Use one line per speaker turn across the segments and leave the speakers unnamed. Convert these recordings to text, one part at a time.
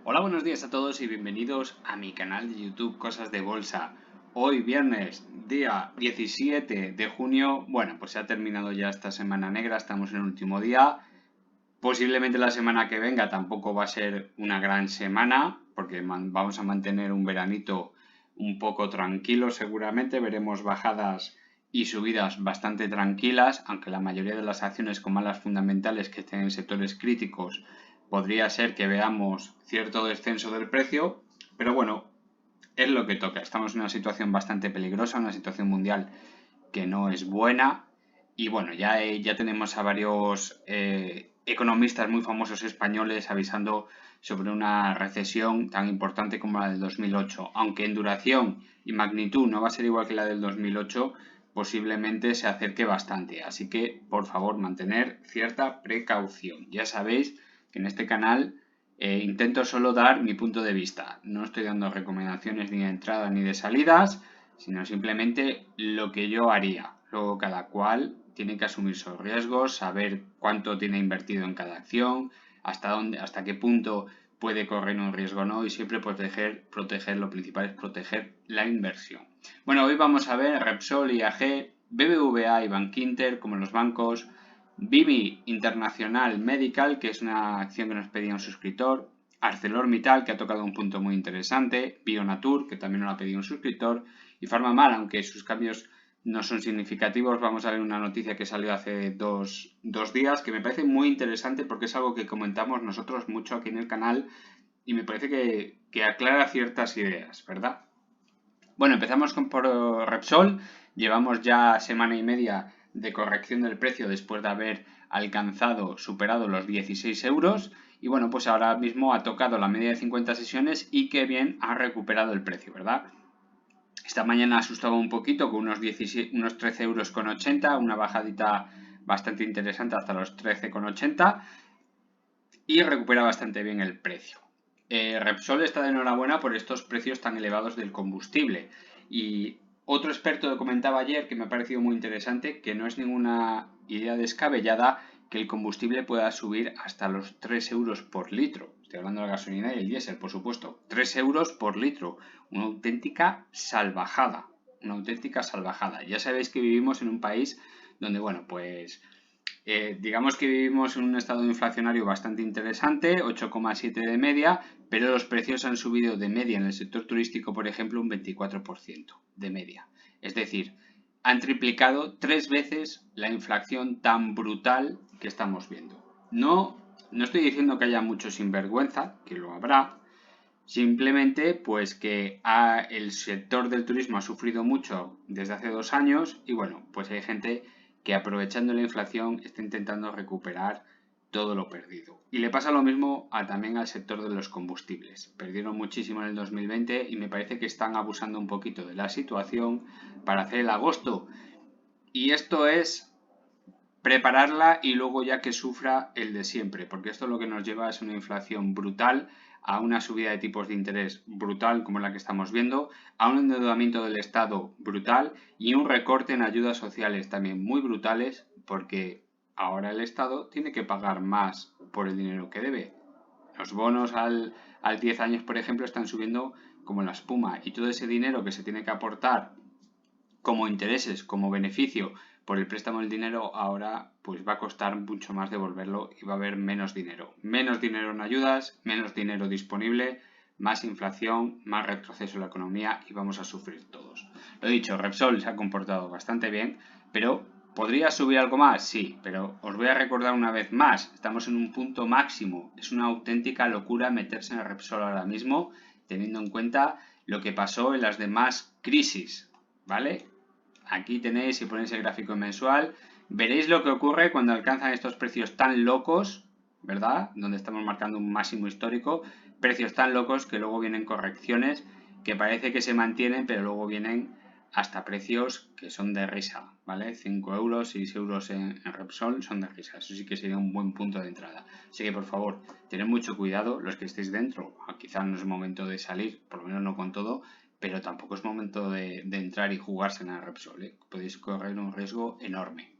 Hola, buenos días a todos y bienvenidos a mi canal de YouTube Cosas de Bolsa. Hoy viernes, día 17 de junio, bueno, pues se ha terminado ya esta semana negra, estamos en el último día. Posiblemente la semana que venga tampoco va a ser una gran semana, porque vamos a mantener un veranito un poco tranquilo seguramente, veremos bajadas y subidas bastante tranquilas, aunque la mayoría de las acciones con malas fundamentales que estén en sectores críticos podría ser que veamos cierto descenso del precio, pero bueno, es lo que toca. Estamos en una situación bastante peligrosa, una situación mundial que no es buena. Y bueno, ya tenemos a varios economistas muy famosos españoles avisando sobre una recesión tan importante como la del 2008. Aunque en duración y magnitud no va a ser igual que la del 2008, posiblemente se acerque bastante. Así que, por favor, mantener cierta precaución. Ya sabéis que en este canal intento solo dar mi punto de vista. No estoy dando recomendaciones ni de entrada ni de salidas, sino simplemente lo que yo haría. Luego cada cual tiene que asumir sus riesgos, saber cuánto tiene invertido en cada acción, hasta qué punto puede correr un riesgo o no, y siempre proteger, lo principal es proteger la inversión. Bueno, hoy vamos a ver Repsol, IAG, BBVA y Bankinter como los bancos, Bibi Internacional Medical, que es una acción que nos pedía un suscriptor, ArcelorMittal, que ha tocado un punto muy interesante, Bionatur, que también nos lo ha pedido un suscriptor, y PharmaMar, aunque sus cambios no son significativos. Vamos a ver una noticia que salió hace dos días que me parece muy interesante porque es algo que comentamos nosotros mucho aquí en el canal y me parece que aclara ciertas ideas, ¿verdad? Bueno, empezamos por Repsol. Llevamos ya semana y media de corrección del precio después de haber superado los 16 euros. Y bueno, pues ahora mismo ha tocado la media de 50 sesiones y qué bien ha recuperado el precio, ¿verdad? Esta mañana asustaba un poquito con unos 13 euros con 80, una bajadita bastante interesante hasta los 13,80 y recupera bastante bien el precio. Repsol está de enhorabuena por estos precios tan elevados del combustible. Y otro experto comentaba ayer que me ha parecido muy interesante que no es ninguna idea descabellada que el combustible pueda subir hasta los 3 euros por litro. Estoy hablando de la gasolina y el diésel, por supuesto. 3 euros por litro. Una auténtica salvajada. Una auténtica salvajada. Ya sabéis que vivimos en un país donde, bueno, pues digamos que vivimos en un estado inflacionario bastante interesante, 8,7 de media, pero los precios han subido de media en el sector turístico, por ejemplo, un 24% de media. Es decir, han triplicado 3 veces la inflación tan brutal que estamos viendo. No estoy diciendo que haya mucho sinvergüenza, que lo habrá, simplemente pues que el sector del turismo ha sufrido mucho desde hace 2 años y bueno, pues hay gente que aprovechando la inflación está intentando recuperar todo lo perdido. Y le pasa lo mismo también al sector de los combustibles. Perdieron muchísimo en el 2020 y me parece que están abusando un poquito de la situación para hacer el agosto. Y esto es prepararla y luego ya que sufra el de siempre, porque esto lo que nos lleva es una inflación brutal, a una subida de tipos de interés brutal como la que estamos viendo, a un endeudamiento del Estado brutal y un recorte en ayudas sociales también muy brutales, porque ahora el Estado tiene que pagar más por el dinero que debe. Los bonos al 10 años, por ejemplo, están subiendo como la espuma y todo ese dinero que se tiene que aportar como intereses, como beneficio por el préstamo del dinero, ahora pues va a costar mucho más devolverlo y va a haber menos dinero. Menos dinero en ayudas, menos dinero disponible, más inflación, más retroceso en la economía y vamos a sufrir todos. Lo dicho, Repsol se ha comportado bastante bien, pero ¿podría subir algo más? Sí, pero os voy a recordar una vez más, estamos en un punto máximo. Es una auténtica locura meterse en el Repsol ahora mismo, teniendo en cuenta lo que pasó en las demás crisis, ¿vale? Aquí tenéis, si ponéis el gráfico mensual, veréis lo que ocurre cuando alcanzan estos precios tan locos, ¿verdad? Donde estamos marcando un máximo histórico, precios tan locos que luego vienen correcciones que parece que se mantienen, pero luego vienen hasta precios que son de risa, ¿vale? 5 euros, 6 euros en Repsol son de risa. Eso sí que sería un buen punto de entrada. Así que, por favor, tened mucho cuidado los que estéis dentro. Quizás no es momento de salir, por lo menos no con todo, pero tampoco es momento de entrar y jugarse en el Repsol, ¿eh? Podéis correr un riesgo enorme.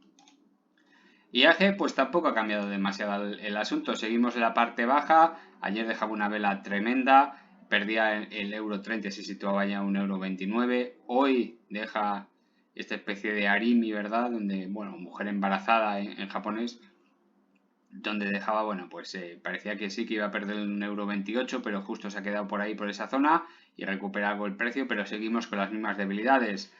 IAG pues tampoco ha cambiado demasiado el asunto, seguimos en la parte baja, ayer dejaba una vela tremenda, perdía el euro 30, se situaba ya a un euro 29, hoy deja esta especie de arimi, ¿verdad? Donde, bueno, mujer embarazada en japonés, donde dejaba, bueno, pues parecía que sí que iba a perder un euro 28, pero justo se ha quedado por ahí, por esa zona, y recupera algo el precio, pero seguimos con las mismas debilidades.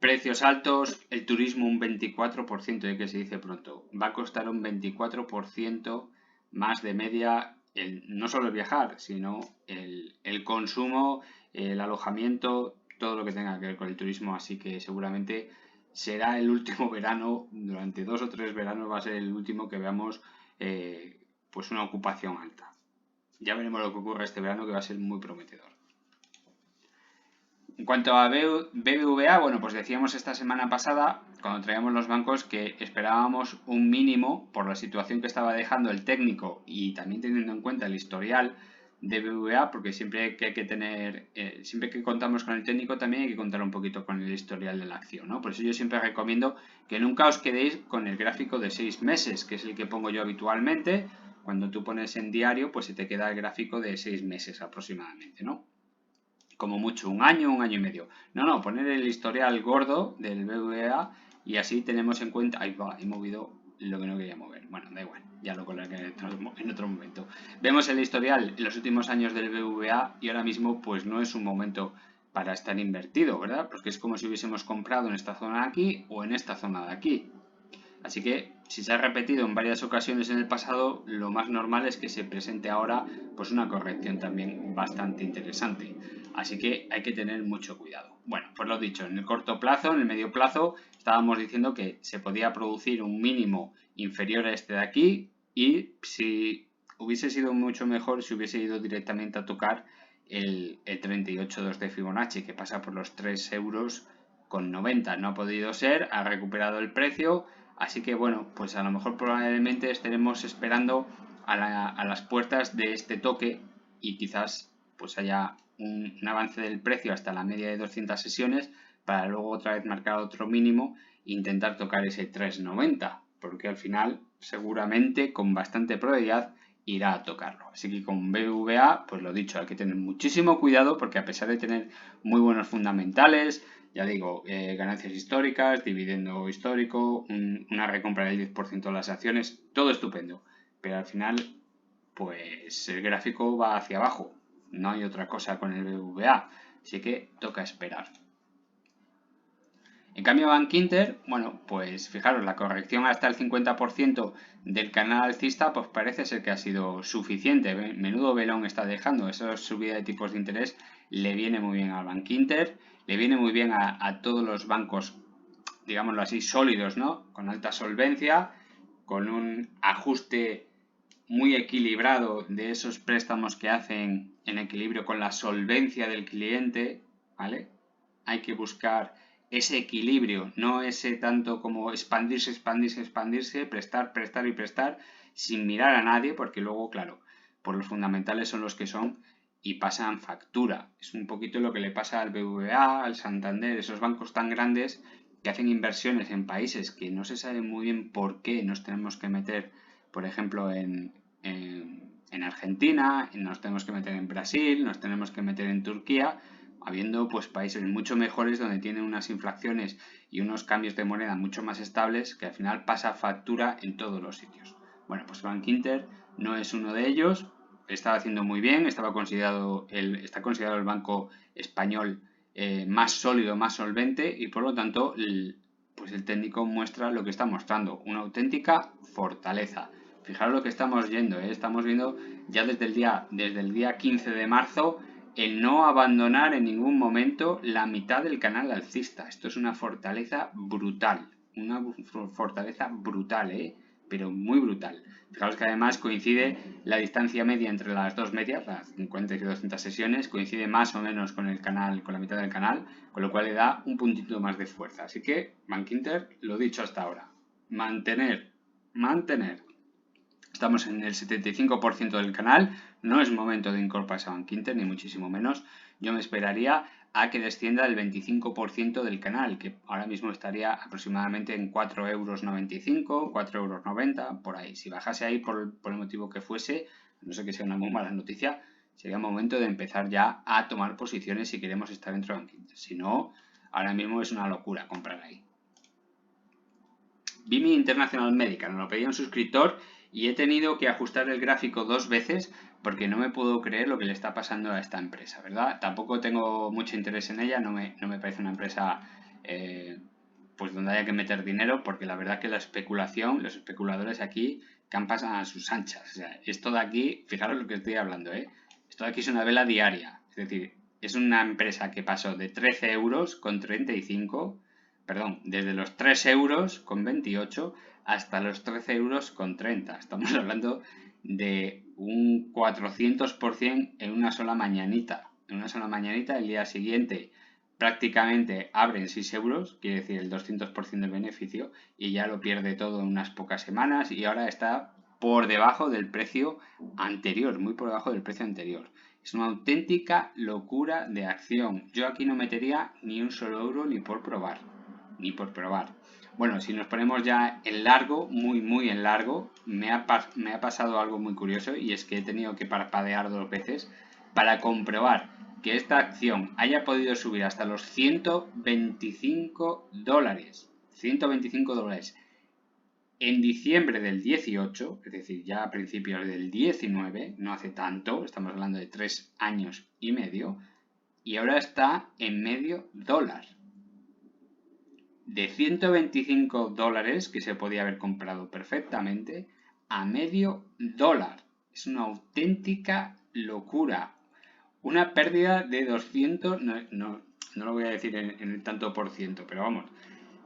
Precios altos, el turismo un 24%, que se dice pronto. Va a costar un 24% más de media, no solo el viajar, sino el consumo, el alojamiento, todo lo que tenga que ver con el turismo. Así que seguramente será el último verano, durante 2 o 3 veranos va a ser el último que veamos pues una ocupación alta. Ya veremos lo que ocurre este verano, que va a ser muy prometedor. En cuanto a BBVA, bueno, pues decíamos esta semana pasada, cuando traíamos los bancos, que esperábamos un mínimo por la situación que estaba dejando el técnico y también teniendo en cuenta el historial de BBVA, porque siempre que hay que tener, siempre que contamos con el técnico también hay que contar un poquito con el historial de la acción, ¿no? Por eso yo siempre recomiendo que nunca os quedéis con el gráfico de 6 meses, que es el que pongo yo habitualmente. Cuando tú pones en diario, pues se te queda el gráfico de 6 meses aproximadamente, ¿no? Como mucho un año y medio. No, poner el historial gordo del BBVA y así tenemos en cuenta. Ahí va, he movido lo que no quería mover. Bueno, da igual, ya lo colocaré en otro momento. Vemos el historial en los últimos años del BBVA y ahora mismo pues no es un momento para estar invertido, ¿verdad? Porque es como si hubiésemos comprado en esta zona de aquí o en esta zona de aquí. Así que si se ha repetido en varias ocasiones en el pasado, lo más normal es que se presente ahora pues una corrección también bastante interesante. Así que hay que tener mucho cuidado. Bueno, pues lo dicho, en el corto plazo, en el medio plazo, estábamos diciendo que se podía producir un mínimo inferior a este de aquí y si hubiese sido mucho mejor si hubiese ido directamente a tocar el 38.2 de Fibonacci, que pasa por los 3 euros con 90. No ha podido ser, ha recuperado el precio. Así que bueno, pues a lo mejor probablemente estaremos esperando a las puertas de este toque y quizás pues haya un avance del precio hasta la media de 200 sesiones para luego otra vez marcar otro mínimo e intentar tocar ese 3,90, porque al final seguramente con bastante probabilidad irá a tocarlo. Así que con BBVA, pues lo dicho, hay que tener muchísimo cuidado porque a pesar de tener muy buenos fundamentales, ya digo, ganancias históricas, dividendo histórico, una recompra del 10% de las acciones, todo estupendo. Pero al final, pues el gráfico va hacia abajo. No hay otra cosa con el BBVA. Así que toca esperar. En cambio, Bankinter, bueno, pues fijaros, la corrección hasta el 50% del canal alcista, pues parece ser que ha sido suficiente. Menudo velón está dejando. Esa subida de tipos de interés le viene muy bien al Bankinter, le viene muy bien a todos los bancos, digámoslo así, sólidos, ¿no? Con alta solvencia, con un ajuste muy equilibrado de esos préstamos que hacen en equilibrio con la solvencia del cliente, ¿vale? Hay que buscar ese equilibrio, no ese tanto como expandirse, prestar y prestar sin mirar a nadie, porque luego, claro, por los fundamentales son los que son y pasan factura. Es un poquito lo que le pasa al BBVA, al Santander, esos bancos tan grandes que hacen inversiones en países que no se sabe muy bien por qué nos tenemos que meter, por ejemplo, en Argentina, nos tenemos que meter en Brasil, nos tenemos que meter en Turquía, habiendo pues países mucho mejores donde tienen unas inflaciones y unos cambios de moneda mucho más estables que al final pasa factura en todos los sitios. Bueno, pues Bankinter no es uno de ellos, estaba haciendo muy bien, está considerado el banco español más sólido, más solvente y por lo tanto pues el técnico muestra lo que está mostrando, una auténtica fortaleza. Fijaros lo que estamos viendo, estamos viendo ya desde el día 15 de marzo el no abandonar en ningún momento la mitad del canal alcista. Esto es una fortaleza brutal, pero muy brutal. Fijaros que además coincide la distancia media entre las dos medias, las 50 y 200 sesiones, coincide más o menos con el canal, con la mitad del canal, con lo cual le da un puntito más de fuerza. Así que, Bankinter, lo dicho hasta ahora, mantener. Estamos en el 75% del canal, no es momento de incorporarse a Bankinter, ni muchísimo menos. Yo me esperaría a que descienda del 25% del canal, que ahora mismo estaría aproximadamente en 4,95 €, 4,90 €, por ahí. Si bajase ahí por el motivo que fuese, no sé que sea una muy mala noticia, sería momento de empezar ya a tomar posiciones si queremos estar dentro de Bankinter. Si no, ahora mismo es una locura comprar ahí. Bimi International Medical, me lo pedía un suscriptor y he tenido que ajustar el gráfico 2 veces porque no me puedo creer lo que le está pasando a esta empresa, ¿verdad? Tampoco tengo mucho interés en ella, no me parece una empresa pues donde haya que meter dinero, porque la verdad que la especulación, los especuladores aquí campan a sus anchas. O sea, esto de aquí, fijaros lo que estoy hablando, esto de aquí es una vela diaria, es decir, es una empresa que pasó de 13,35 €, perdón, desde los 3,28 € hasta los 13,30 €. Estamos hablando de un 400% en una sola mañanita. En una sola mañanita, el día siguiente prácticamente abren 6 €, quiere decir el 200% del beneficio, y ya lo pierde todo en unas pocas semanas y ahora está por debajo del precio anterior, muy por debajo del precio anterior. Es una auténtica locura de acción. Yo aquí no metería ni un solo euro ni por probar. Bueno, si nos ponemos ya en largo, muy en largo, me ha pasado algo muy curioso, y es que he tenido que parpadear 2 veces para comprobar que esta acción haya podido subir hasta los $125. 125 dólares. En diciembre del 18, es decir, ya a principios del 19, no hace tanto, estamos hablando de 3 años y medio, y ahora está en medio dólar. De 125 dólares, que se podía haber comprado perfectamente, a medio dólar. Es una auténtica locura. Una pérdida de 200, no lo voy a decir en el tanto por ciento, pero vamos,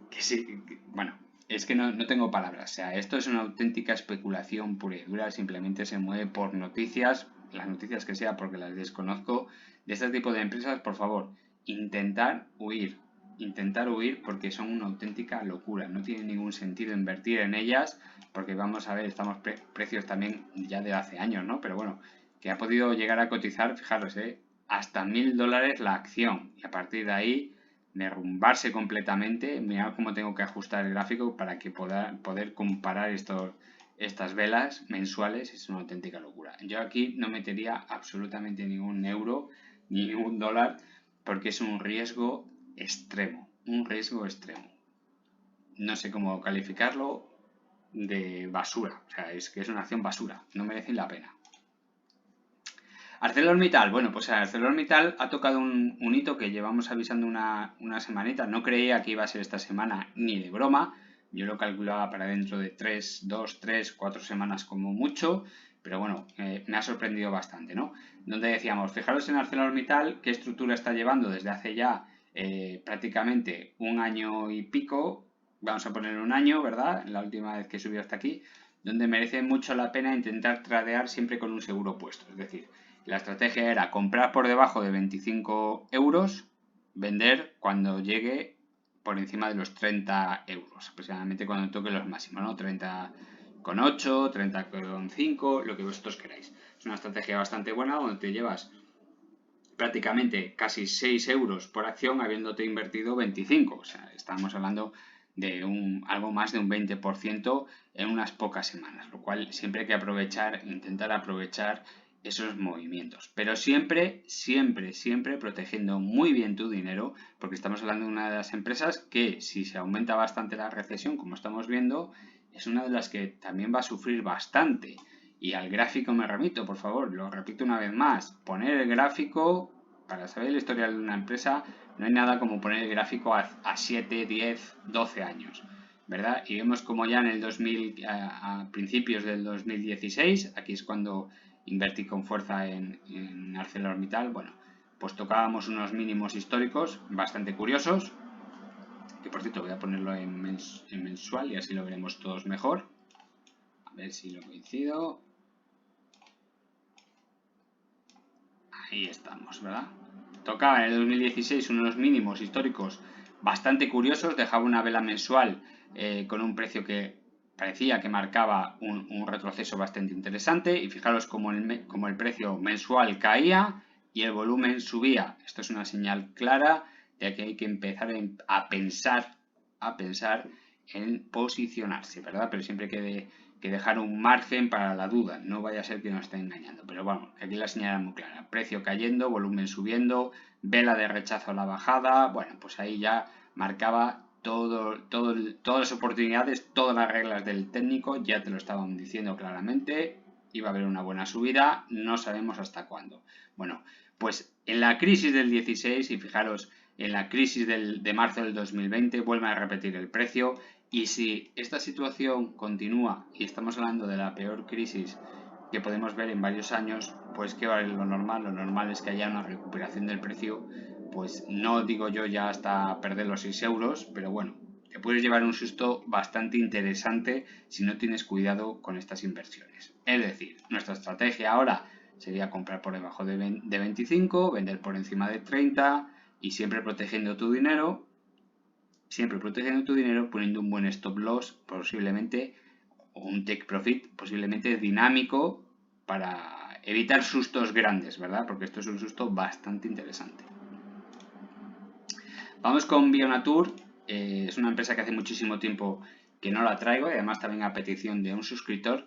que sí, bueno, es que no tengo palabras. O sea, esto es una auténtica especulación pura y dura, simplemente se mueve por noticias, las noticias que sea, porque las desconozco. De este tipo de empresas, por favor, intentar huir porque son una auténtica locura. No tiene ningún sentido invertir en ellas, porque vamos a ver, estamos precios también ya de hace años, ¿no? Pero bueno, que ha podido llegar a cotizar, fijaros, hasta $1.000 la acción, y a partir de ahí derrumbarse completamente. Mirad cómo tengo que ajustar el gráfico para que poder comparar estas velas mensuales. Es una auténtica locura. Yo aquí no metería absolutamente ningún euro ni ningún dólar, porque es un riesgo extremo, no sé cómo calificarlo, de basura. O sea, es que es una acción basura, no merece la pena. ArcelorMittal, bueno, pues ArcelorMittal ha tocado un hito que llevamos avisando una semanita. No creía que iba a ser esta semana ni de broma. Yo lo calculaba para dentro de 2, 3, 4 semanas como mucho. Pero bueno, me ha sorprendido bastante, ¿no? Donde decíamos, fijaros en ArcelorMittal qué estructura está llevando desde hace ya prácticamente un año y pico. Vamos a poner un año, ¿verdad? La última vez que subió hasta aquí. Donde merece mucho la pena intentar tradear siempre con un seguro puesto. Es decir, la estrategia era comprar por debajo de 25 €, vender cuando llegue por encima de los 30 €, aproximadamente cuando toque los máximos, ¿no? 30,8, 30,5, lo que vosotros queráis. Es una estrategia bastante buena donde te llevas prácticamente casi 6 € por acción habiéndote invertido 25. O sea, estamos hablando de algo más de un 20% en unas pocas semanas, lo cual siempre hay que intentar aprovechar esos movimientos, pero siempre protegiendo muy bien tu dinero, porque estamos hablando de una de las empresas que, si se aumenta bastante la recesión, como estamos viendo, es una de las que también va a sufrir bastante. Y al gráfico me remito, por favor, lo repito una vez más, poner el gráfico, para saber la historia de una empresa, no hay nada como poner el gráfico a 7, 10, 12 años, ¿verdad? Y vemos como ya en el a principios del 2016, aquí es cuando invertí con fuerza en ArcelorMittal, bueno, pues tocábamos unos mínimos históricos bastante curiosos, que por cierto voy a ponerlo en mensual y así lo veremos todos mejor. A ver si lo coincido. Ahí estamos, ¿verdad? Tocaba en el 2016 unos mínimos históricos bastante curiosos, dejaba una vela mensual con un precio que parecía que marcaba un retroceso bastante interesante, y fijaros como el precio mensual caía y el volumen subía. Esto es una señal clara de que hay que empezar a pensar en posicionarse, ¿verdad? Pero siempre hay que dejar un margen para la duda, no vaya a ser que nos esté engañando. Pero bueno, aquí la señal es muy clara. Precio cayendo, volumen subiendo, vela de rechazo a la bajada. Bueno, pues ahí ya marcaba todas las oportunidades, todas las reglas del técnico, ya te lo estaban diciendo claramente. Iba a haber una buena subida, no sabemos hasta cuándo. Bueno, pues en la crisis del 16, y fijaros, en la crisis de marzo del 2020 vuelve a repetir el precio, y si esta situación continúa y estamos hablando de la peor crisis que podemos ver en varios años, pues ¿qué va lo normal? Lo normal es que haya una recuperación del precio, pues no digo yo ya hasta perder los 6 euros, pero bueno, te puedes llevar un susto bastante interesante si no tienes cuidado con estas inversiones. Es decir, nuestra estrategia ahora sería comprar por debajo de 25, vender por encima de 30 y siempre protegiendo tu dinero, poniendo un buen stop loss, posiblemente, o un take profit posiblemente dinámico para evitar sustos grandes, ¿verdad? Porque esto es un susto bastante interesante. Vamos con Bionatur. Es una empresa que hace muchísimo tiempo que no la traigo, y además también a petición de un suscriptor,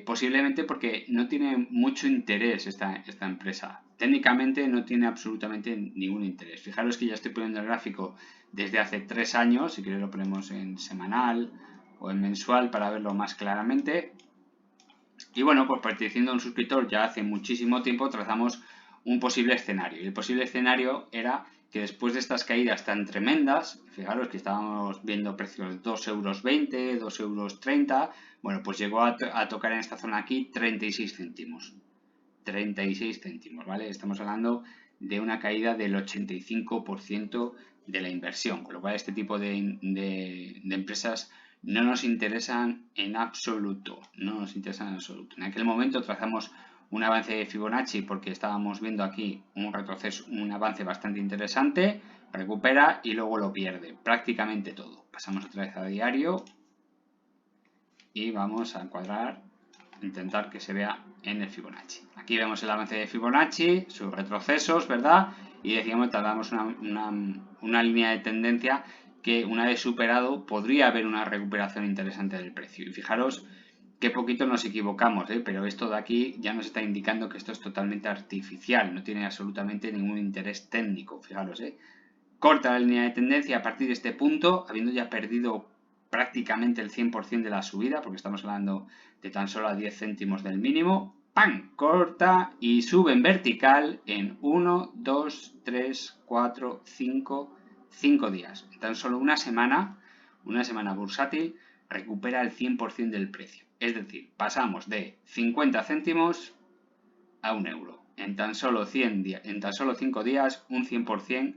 posiblemente porque no tiene mucho interés esta empresa. Técnicamente no tiene absolutamente ningún interés. Fijaros que ya estoy poniendo el gráfico desde hace 3 años, si queréis lo ponemos en semanal o en mensual para verlo más claramente. Y bueno, pues partiendo de un suscriptor ya hace muchísimo tiempo trazamos un posible escenario. Y el posible escenario era que después de estas caídas tan tremendas, fijaros que estábamos viendo precios de 2,20 euros, 2,30 euros, bueno, pues llegó a tocar en esta zona aquí 36 céntimos. 36 céntimos, ¿vale? Estamos hablando de una caída del 85% de la inversión, con lo cual este tipo de empresas no nos interesan en absoluto, En aquel momento trazamos un avance de Fibonacci porque estábamos viendo aquí un retroceso, un avance bastante interesante, recupera y luego lo pierde, prácticamente todo. Pasamos otra vez a diario y vamos a encuadrar, intentar que se vea en el Fibonacci. Aquí vemos el avance de Fibonacci, sus retrocesos, ¿verdad? Y decíamos, tardamos una línea de tendencia que una vez superado podría haber una recuperación interesante del precio. Y fijaros qué poquito nos equivocamos, pero esto de aquí ya nos está indicando que esto es totalmente artificial, no tiene absolutamente ningún interés técnico, fijaros, corta la línea de tendencia a partir de este punto, habiendo ya perdido prácticamente el 100% de la subida, porque estamos hablando de tan solo a 10 céntimos del mínimo, ¡pam! Corta y sube en vertical en 1, 2, 3, 4, 5 días. En tan solo una semana bursátil, recupera el 100% del precio. Es decir, pasamos de 50 céntimos a 1 euro. En tan solo 5 días, un 100%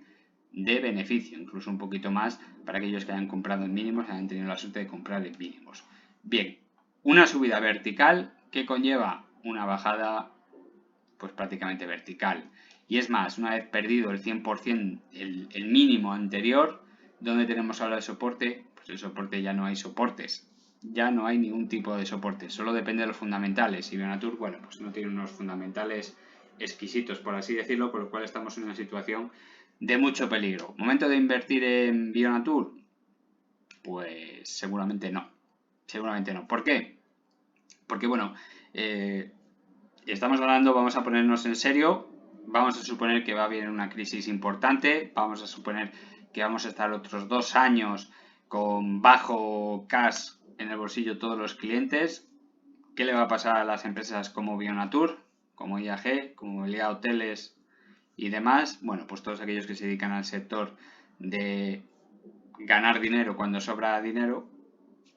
de beneficio, incluso un poquito más para aquellos que hayan comprado en mínimos, hayan tenido la suerte de comprar en mínimos. Bien, una subida vertical que conlleva una bajada pues prácticamente vertical. Y es más, una vez perdido el 100% el mínimo anterior, ¿dónde tenemos ahora el soporte? Pues el soporte ya no hay soportes. Ya no hay ningún tipo de soporte, solo depende de los fundamentales. Y Bionatur, bueno, pues no tiene unos fundamentales exquisitos, por así decirlo, por lo cual estamos en una situación de mucho peligro. ¿Momento de invertir en Bionatur? Pues seguramente no. Seguramente no. ¿Por qué? Porque, bueno, estamos hablando, vamos a ponernos en serio, vamos a suponer que va a haber una crisis importante, vamos a suponer que vamos a estar otros 2 años con bajo cash en el bolsillo todos los clientes. ¿Qué le va a pasar a las empresas como Bionatur, como IAG, como Meliá Hoteles y demás? Bueno, pues todos aquellos que se dedican al sector de ganar dinero cuando sobra dinero,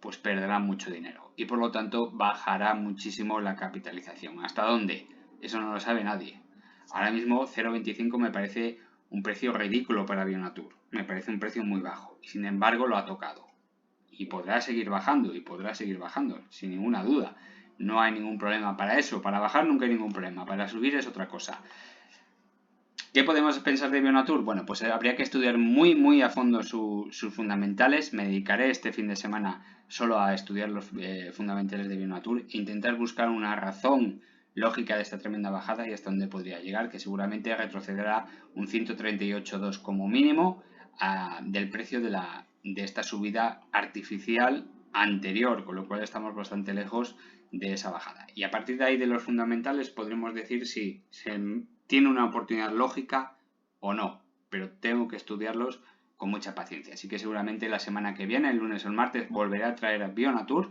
pues perderán mucho dinero y por lo tanto bajará muchísimo la capitalización. ¿Hasta dónde? Eso no lo sabe nadie. Ahora mismo 0,25 me parece un precio ridículo para Bionatur. Me parece un precio muy bajo y sin embargo lo ha tocado. Y podrá seguir bajando sin ninguna duda. No hay ningún problema para eso. Para bajar nunca hay ningún problema. Para subir es otra cosa. ¿Qué podemos pensar de Bionatur? Bueno, pues habría que estudiar muy a fondo sus fundamentales. Me dedicaré este fin de semana solo a estudiar los fundamentales de Bionatur e intentar buscar una razón lógica de esta tremenda bajada y hasta dónde podría llegar, que seguramente retrocederá un 138,2 como mínimo del precio de esta subida artificial anterior, con lo cual estamos bastante lejos de esa bajada. Y a partir de ahí, de los fundamentales, podremos decir si se tiene una oportunidad lógica o no, pero tengo que estudiarlos con mucha paciencia. Así que seguramente la semana que viene, el lunes o el martes, volveré a traer a Bionatur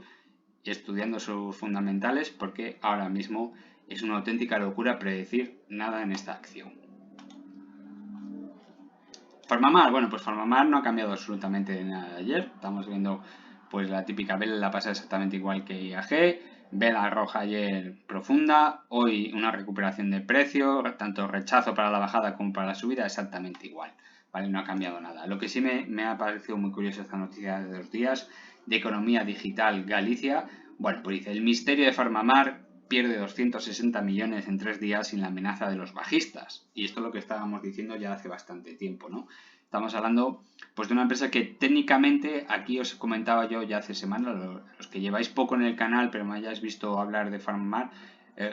estudiando sus fundamentales, porque ahora mismo es una auténtica locura predecir nada en esta acción. Farmamar, bueno, pues Farmamar no ha cambiado absolutamente nada de ayer. Estamos viendo pues la típica vela, la pasa exactamente igual que IAG. Vela roja ayer profunda, hoy una recuperación de precio, tanto rechazo para la bajada como para la subida, exactamente igual. ¿Vale? No ha cambiado nada. Lo que sí me ha parecido muy curioso esta noticia de 2 días de Economía Digital Galicia. Bueno, pues dice, el misterio de Farmamar pierde 260 millones en 3 días sin la amenaza de los bajistas. Y esto es lo que estábamos diciendo ya hace bastante tiempo, ¿no? Estamos hablando pues de una empresa que técnicamente, aquí os comentaba yo ya hace semanas, los que lleváis poco en el canal pero me hayáis visto hablar de Farmamar,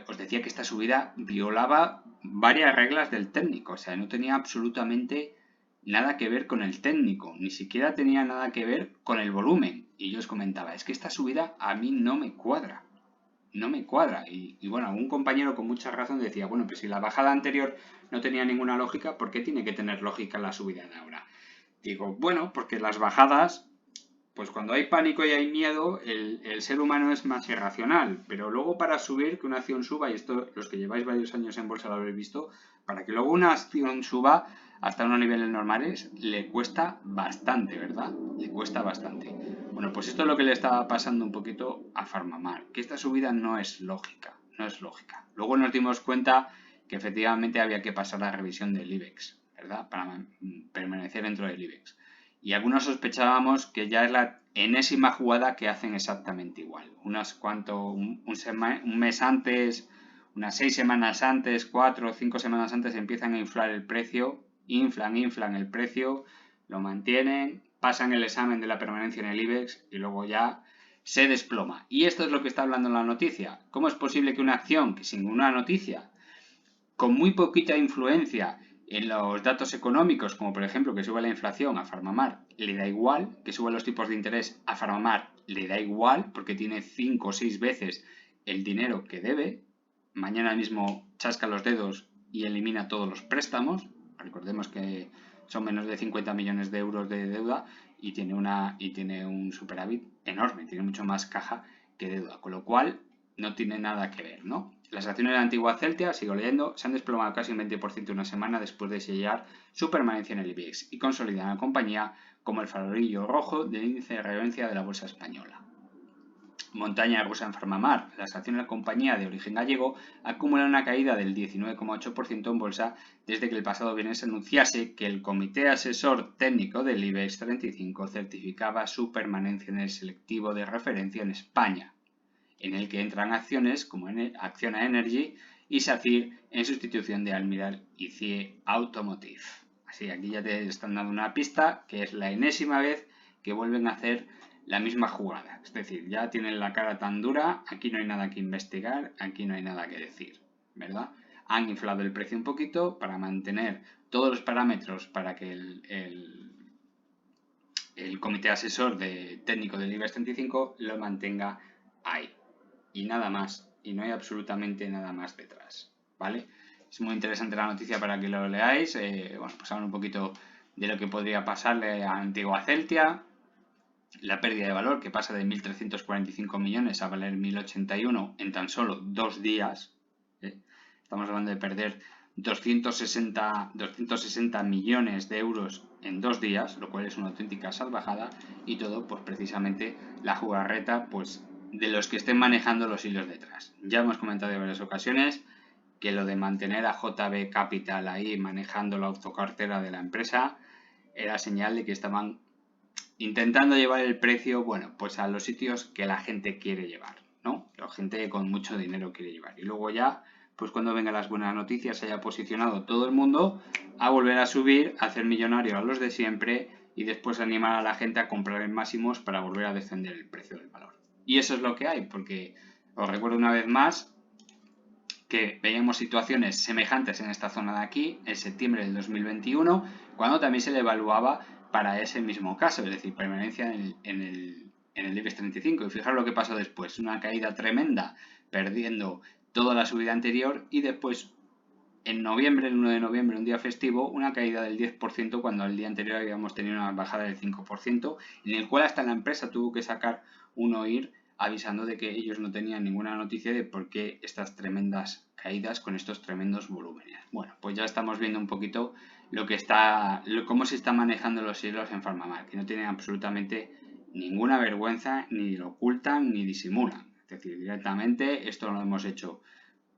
os decía que esta subida violaba varias reglas del técnico, o sea, no tenía absolutamente nada que ver con el técnico, ni siquiera tenía nada que ver con el volumen. Y yo os comentaba, es que esta subida a mí no me cuadra. No me cuadra. Y bueno, algún compañero con mucha razón decía, bueno, pues si la bajada anterior no tenía ninguna lógica, ¿por qué tiene que tener lógica la subida de ahora? Digo, bueno, porque las bajadas, pues cuando hay pánico y hay miedo, el ser humano es más irracional. Pero luego para subir, que una acción suba, y esto los que lleváis varios años en bolsa lo habréis visto, para que luego una acción suba hasta unos niveles normales, le cuesta bastante, ¿verdad? Le cuesta bastante. Bueno, pues esto es lo que le estaba pasando un poquito a Farmamar, que esta subida no es lógica, no es lógica. Luego nos dimos cuenta que efectivamente había que pasar la revisión del IBEX, ¿verdad? Para permanecer dentro del IBEX. Y algunos sospechábamos que ya es la enésima jugada que hacen exactamente igual. Un mes antes, unas 6 semanas antes, 4 o 5 semanas antes empiezan a inflar el precio, inflan el precio, lo mantienen, pasan el examen de la permanencia en el IBEX y luego ya se desploma. Y esto es lo que está hablando en la noticia. ¿Cómo es posible que una acción que sin una noticia, con muy poquita influencia en los datos económicos, como por ejemplo que suba la inflación, a Farmamar le da igual, que suban los tipos de interés, a Farmamar le da igual, porque tiene 5 o 6 veces el dinero que debe, mañana mismo chasca los dedos y elimina todos los préstamos, recordemos que son menos de 50 millones de euros de deuda y tiene un superávit enorme, tiene mucho más caja que deuda, con lo cual no tiene nada que ver, ¿no? Las acciones de la antigua Celtia, sigo leyendo, se han desplomado casi un 20% en una semana después de sellar su permanencia en el IBEX y consolidan a la compañía como el farolillo rojo del índice de referencia de la bolsa española. Montaña rusa en Farmamar. Las acciones de la compañía de origen gallego acumulan una caída del 19,8% en bolsa desde que el pasado viernes anunciase que el Comité Asesor Técnico del IBEX 35 certificaba su permanencia en el selectivo de referencia en España, en el que entran acciones como Acciona Energy y SACIR en sustitución de Almiral y CIE Automotive. Así, aquí ya te están dando una pista que es la enésima vez que vuelven a hacer la misma jugada. Es decir, ya tienen la cara tan dura, aquí no hay nada que investigar, aquí no hay nada que decir, ¿verdad? Han inflado el precio un poquito para mantener todos los parámetros para que el comité asesor técnico del IBEX 35 lo mantenga ahí. Y nada más, y no hay absolutamente nada más detrás, ¿vale? Es muy interesante la noticia para que lo leáis. Bueno, pues habla un poquito de lo que podría pasarle a Antigua Celtia, la pérdida de valor que pasa de 1.345 millones a valer 1.081 en tan solo 2 días. Estamos hablando de perder 260 millones de euros en 2 días, lo cual es una auténtica salvajada, y todo pues precisamente la jugarreta pues de los que estén manejando los hilos detrás. Ya hemos comentado en varias ocasiones que lo de mantener a JB Capital ahí manejando la autocartera de la empresa era señal de que estaban intentando llevar el precio, bueno, pues a los sitios que la gente quiere llevar, ¿no? La gente con mucho dinero quiere llevar. Y luego ya, pues cuando vengan las buenas noticias, se haya posicionado todo el mundo a volver a subir, a hacer millonarios a los de siempre y después animar a la gente a comprar en máximos para volver a descender el precio del valor. Y eso es lo que hay, porque os recuerdo una vez más que veíamos situaciones semejantes en esta zona de aquí, en septiembre del 2021, cuando también se le evaluaba para ese mismo caso, es decir, permanencia en el IBEX 35. Y fijaros lo que pasó después, una caída tremenda, perdiendo toda la subida anterior y después en noviembre, el 1 de noviembre, un día festivo, una caída del 10% cuando el día anterior habíamos tenido una bajada del 5%, en el cual hasta la empresa tuvo que sacar un OIR avisando de que ellos no tenían ninguna noticia de por qué estas tremendas caídas con estos tremendos volúmenes. Bueno, pues ya estamos viendo un poquito cómo se están manejando los hilos en Farmamar, que no tienen absolutamente ninguna vergüenza, ni lo ocultan ni disimulan. Es decir, directamente esto lo hemos hecho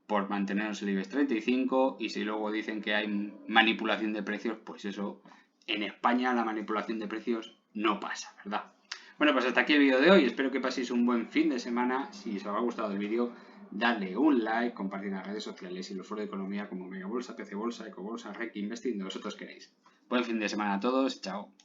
por mantenernos el IBEX 35 y si luego dicen que hay manipulación de precios, pues eso en España la manipulación de precios no pasa, ¿verdad? Bueno, pues hasta aquí el vídeo de hoy. Espero que paséis un buen fin de semana. Si os ha gustado el vídeo, dadle un like, compartid en las redes sociales y los foros de economía como Megabolsa, PC Bolsa, Ecobolsa, Rec Investing, donde vosotros queréis. Buen fin de semana a todos. Chao.